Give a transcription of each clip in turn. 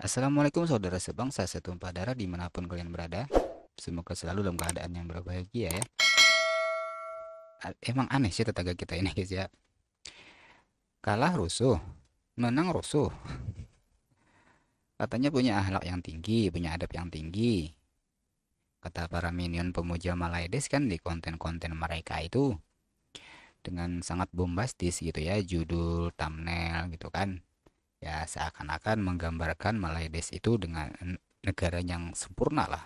Assalamualaikum saudara sebangsa setumpah darah dimanapun kalian berada. Semoga selalu dalam keadaan yang berbahagia ya. Emang aneh sih tetangga kita ini guys ya. Kalah rusuh, menang rusuh. Katanya punya akhlak yang tinggi, punya adab yang tinggi. Kata para minion pemuja Malaides kan di konten-konten mereka itu dengan sangat bombastis gitu ya, judul, thumbnail gitu kan. Ya seakan-akan menggambarkan Malaides itu dengan negara yang sempurna lah.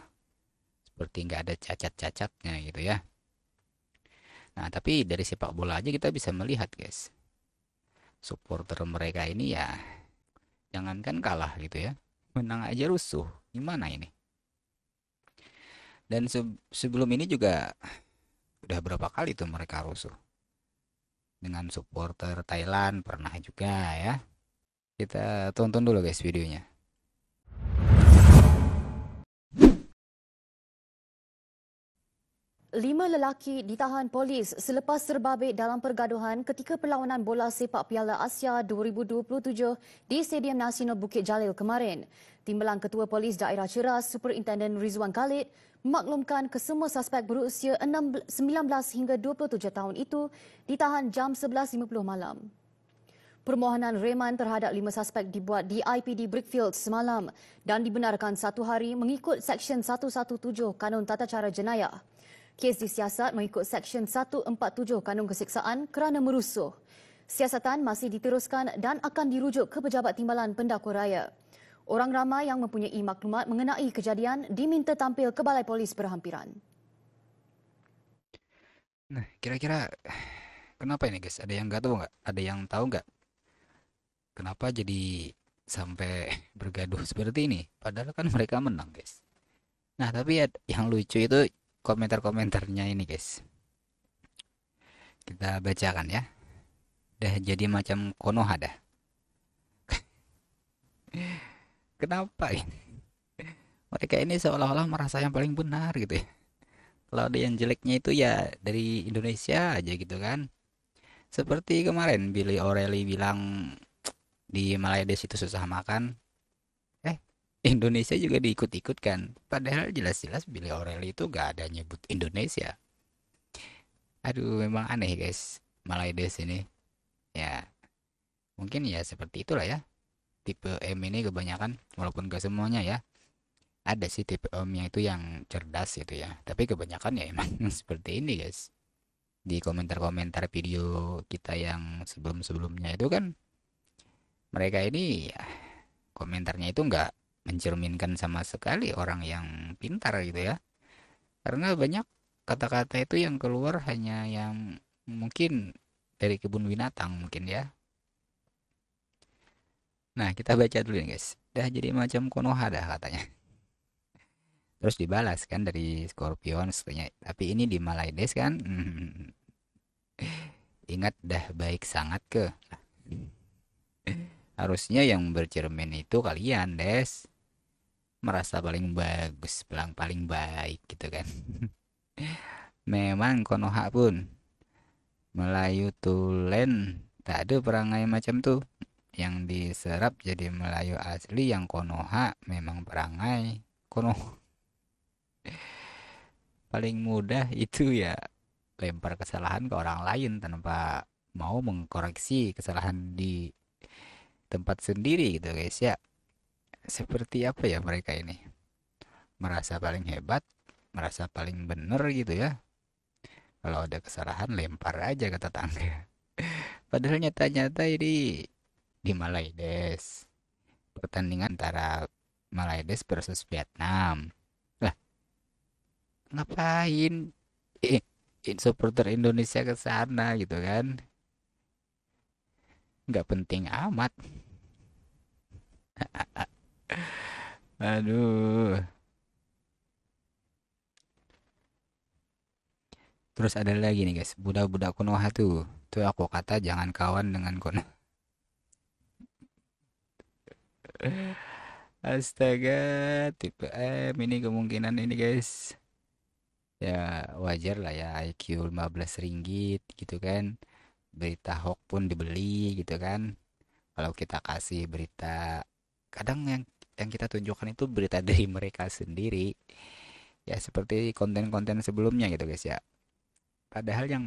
Seperti nggak ada cacat-cacatnya gitu ya. Nah, tapi dari sepak bola aja kita bisa melihat, guys. Supporter mereka ini ya, jangankan kalah gitu ya. Menang aja rusuh. Gimana ini? Dan sebelum ini juga udah berapa kali tuh mereka rusuh. Dengan supporter Thailand pernah juga ya. Kita tonton dulu guys videonya. Lima lelaki ditahan polis selepas terbabit dalam pergaduhan ketika perlawanan bola sepak Piala Asia 2027 di Stadium Nasional Bukit Jalil kemarin. Timbalan Ketua Polis Daerah Ceras Superintenden Rizwan Khalid memaklumkan kesemua suspek berusia 19 hingga 27 tahun itu ditahan jam 11.50 malam. Permohonan reman terhadap 5 suspek dibuat di IPD Brickfield semalam dan dibenarkan 1 hari mengikut Seksyen 117 Kanun Tata Cara Jenayah. Kes disiasat mengikut Seksyen 147 Kanun Keseksaan kerana merusuh. Siasatan masih diteruskan dan akan dirujuk ke Pejabat Timbalan Pendakwa Raya. Orang ramai yang mempunyai maklumat mengenai kejadian diminta tampil ke Balai Polis berhampiran. Nah, kira-kira kenapa ini guys? Ada yang nggak tahu nggak? Ada yang tahu nggak? Kenapa jadi sampai bergaduh seperti ini? Padahal kan mereka menang guys. Nah, tapi ya, yang lucu itu komentar-komentarnya ini, guys. Kita bacakan ya. Dah jadi macam Konoha dah. Kenapa ini? Mereka ini seolah-olah merasa yang paling benar gitu ya. Kalau ada yang jeleknya itu ya dari Indonesia aja gitu kan. Seperti kemarin Billy O'Reilly bilang di Malaysia itu susah makan. Eh, Indonesia juga diikut-ikut kan. Padahal jelas-jelas Billy O'Reilly itu gak ada nyebut Indonesia. Aduh, memang aneh guys. Malaysia ini. Ya, mungkin ya seperti itulah ya. Tipe M ini kebanyakan, walaupun gak semuanya ya. Ada sih tipe Om-nya itu yang cerdas gitu ya. Tapi kebanyakan ya emang seperti ini guys. Di komentar-komentar video kita yang sebelum-sebelumnya itu kan mereka ini ya, komentarnya itu nggak mencerminkan sama sekali orang yang pintar gitu ya. Karena banyak kata-kata itu yang keluar hanya yang mungkin dari kebun binatang mungkin ya. Nah, kita baca dulu nih guys. Dah jadi macam Konoha dah katanya. Terus dibalas kan dari Scorpion katanya. Tapi ini di Malaides kan. Ingat dah baik sangat ke. Harusnya yang bercermin itu kalian, Des. Merasa paling bagus, paling baik gitu kan. Memang Konoha pun Melayu Tulen tak ada perangai macam tuh. Yang diserap jadi Melayu asli yang Konoha memang perangai Konoha. Paling mudah itu ya lempar kesalahan ke orang lain tanpa mau mengkoreksi kesalahan di tempat sendiri gitu guys ya. Seperti apa ya mereka ini? Merasa paling hebat, merasa paling bener gitu ya. Kalau ada kesalahan lempar aja ke tetangga. Padahal nyata-nyata ini di Malaides. Pertandingan antara Malaides versus Vietnam. Lah, ngapain eh, supporter Indonesia ke sana gitu kan? Nggak penting amat. Aduh. Terus ada lagi nih guys, budak-budak Konoha tuh. Tuh aku kata jangan kawan dengan Konoha. Astaga, tipe M ini kemungkinan ini guys. Ya wajar lah ya IQ 15 ringgit gitu kan. Berita hoax pun dibeli gitu kan. Kalau kita kasih berita kadang yang yang kita tunjukkan itu berita dari mereka sendiri. Ya seperti konten-konten sebelumnya gitu guys ya. Padahal yang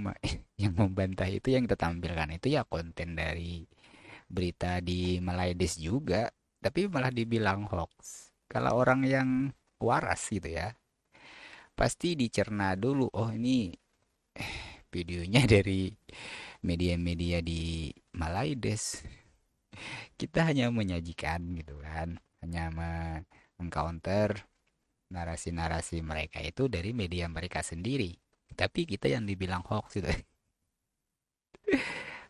yang membantah itu yang kita tampilkan itu ya konten dari berita di Malaides juga, tapi malah dibilang hoax. Kalau orang yang waras gitu ya, pasti dicerna dulu. Oh ini videonya dari media-media di Malaides. Kita hanya menyajikan gitu kan, hanya mengcounter narasi-narasi mereka itu dari media mereka sendiri. Tapi kita yang dibilang hoax gitu.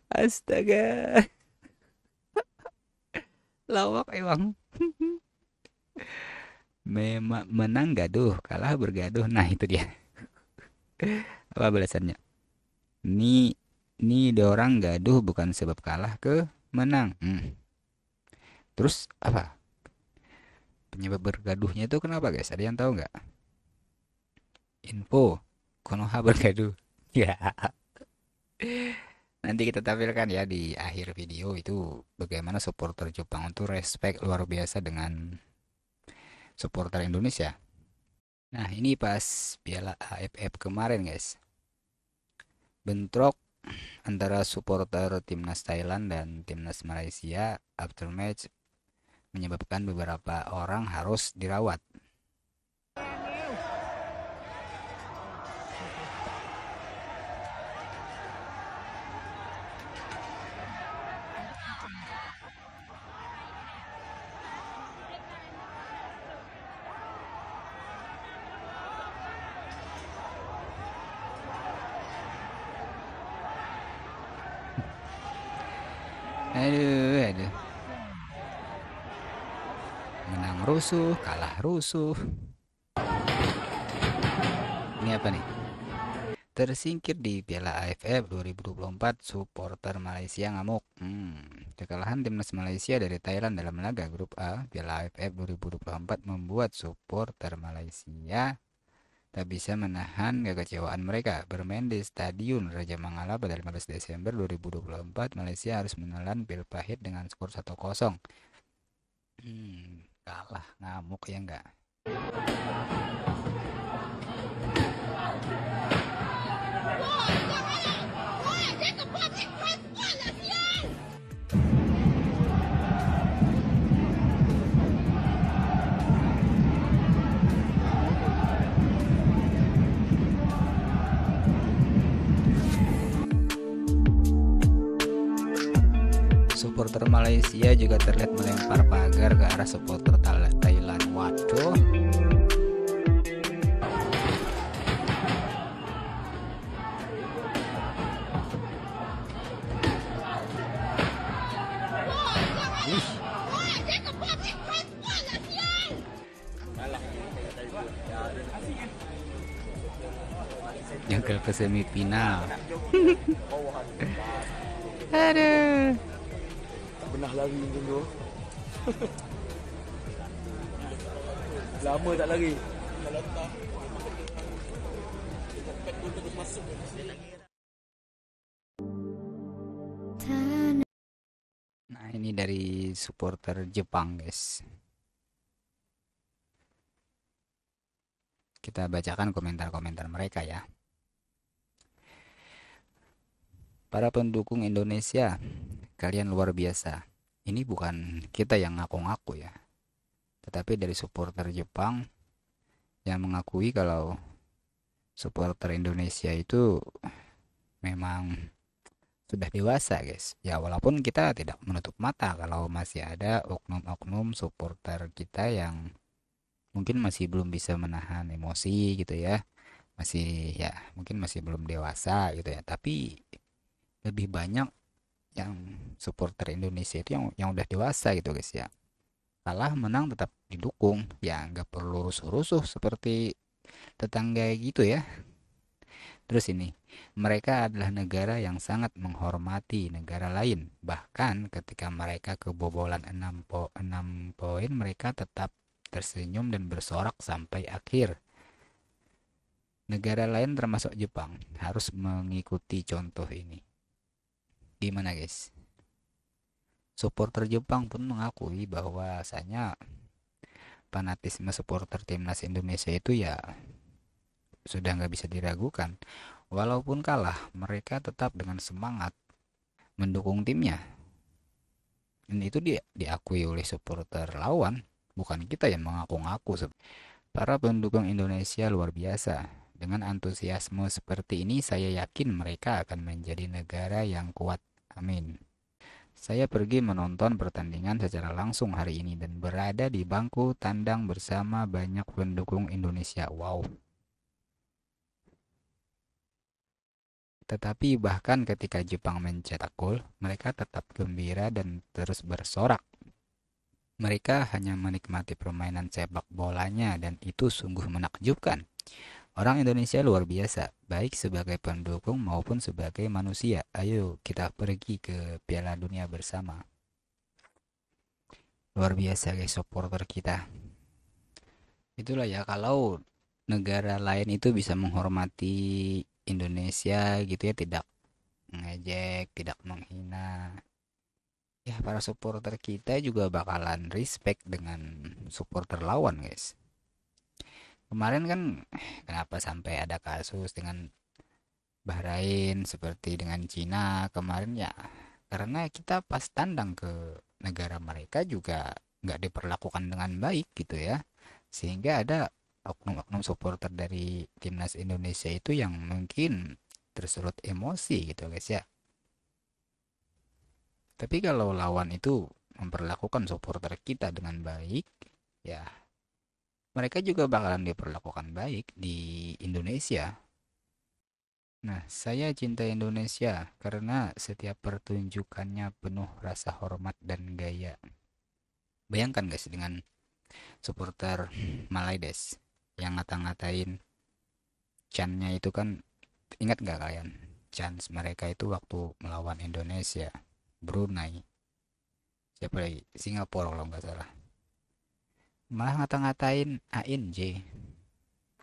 Astaga, lawak emang. Memang menang gaduh, kalah bergaduh. Nah, itu dia. Apa balasannya? Ini dia orang gaduh bukan sebab kalah ke menang. Terus apa? Penyebab bergaduhnya itu kenapa guys? Ada yang tahu nggak? Info. Konoha bergaduh. Ya, nanti kita tampilkan ya di akhir video itu bagaimana supporter Jepang itu respect luar biasa dengan supporter Indonesia. Nah, ini pas Piala AFF kemarin guys. Bentrok antara supporter timnas Thailand dan timnas Malaysia after match menyebabkan beberapa orang harus dirawat. Aduh, aduh. Menang rusuh, kalah rusuh. Ini apa nih? Tersingkir di Piala AFF 2024, supporter Malaysia ngamuk. Kekalahan timnas Malaysia dari Thailand dalam laga grup A Piala AFF 2024 membuat supporter Malaysia tak bisa menahan kekecewaan mereka. Bermain di Stadion Raja Mangala pada 15 Desember 2024, Malaysia harus menelan pil pahit dengan skor 1-0. Kalah ngamuk ya enggak? Supporter Malaysia juga terlihat melempar pagar ke arah supporter Thailand. Waduh. Jengkel ke semifinal. Aduh. Pernah lari macam tu. Lama tak lari. Nah, ini dari supporter Jepang, guys. Kita bacakan komentar-komentar mereka ya. Para pendukung Indonesia, kalian luar biasa. Ini bukan kita yang ngaku-ngaku ya, tetapi dari supporter Jepang yang mengakui kalau supporter Indonesia itu memang sudah dewasa guys. Ya walaupun kita tidak menutup mata kalau masih ada oknum-oknum supporter kita yang mungkin masih belum bisa menahan emosi gitu ya. Masih ya mungkin masih belum dewasa gitu ya. Tapi lebih banyak yang supporter Indonesia itu yang udah dewasa gitu guys ya. Kalah menang tetap didukung. Ya nggak perlu rusuh-rusuh seperti tetangga gitu ya. Terus ini, mereka adalah negara yang sangat menghormati negara lain. Bahkan ketika mereka kebobolan 6 poin, mereka tetap tersenyum dan bersorak sampai akhir. Negara lain termasuk Jepang harus mengikuti contoh ini. Gimana guys? Supporter Jepang pun mengakui bahwasanya fanatisme supporter timnas Indonesia itu ya sudah nggak bisa diragukan. Walaupun kalah, mereka tetap dengan semangat mendukung timnya. Dan itu diakui oleh supporter lawan, bukan kita yang mengaku-ngaku. Para pendukung Indonesia luar biasa. Dengan antusiasme seperti ini, saya yakin mereka akan menjadi negara yang kuat. Amin. Saya pergi menonton pertandingan secara langsung hari ini dan berada di bangku tandang bersama banyak pendukung Indonesia. Wow. Tetapi bahkan ketika Jepang mencetak gol, mereka tetap gembira dan terus bersorak. Mereka hanya menikmati permainan sepak bolanya dan itu sungguh menakjubkan. Orang Indonesia luar biasa, baik sebagai pendukung maupun sebagai manusia. Ayo kita pergi ke Piala Dunia bersama. Luar biasa guys supporter kita. Itulah ya kalau negara lain itu bisa menghormati Indonesia gitu ya, tidak mengejek, tidak menghina. Ya para supporter kita juga bakalan respect dengan supporter lawan guys. Kemarin kan kenapa sampai ada kasus dengan Bahrain seperti dengan Cina kemarin ya karena kita pas tandang ke negara mereka juga nggak diperlakukan dengan baik gitu ya, sehingga ada oknum-oknum supporter dari timnas Indonesia itu yang mungkin tersulut emosi gitu guys ya. Tapi kalau lawan itu memperlakukan supporter kita dengan baik, ya mereka juga bakalan diperlakukan baik di Indonesia. Nah, saya cinta Indonesia karena setiap pertunjukannya penuh rasa hormat dan gaya. Bayangkan guys dengan supporter Malaides yang ngata-ngatain Chan-nya itu kan, ingat nggak kalian? Chance mereka itu waktu melawan Indonesia, Brunei, siapa lagi? Singapura kalau nggak salah. Malah ngata-ngatain ANJ,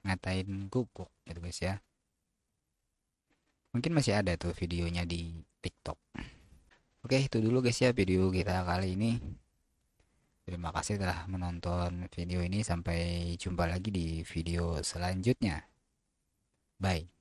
ngatain guguk gitu guys ya. Mungkin masih ada tuh videonya di TikTok. Oke, itu dulu guys ya video kita kali ini. Terima kasih telah menonton video ini. Sampai jumpa lagi di video selanjutnya. Bye.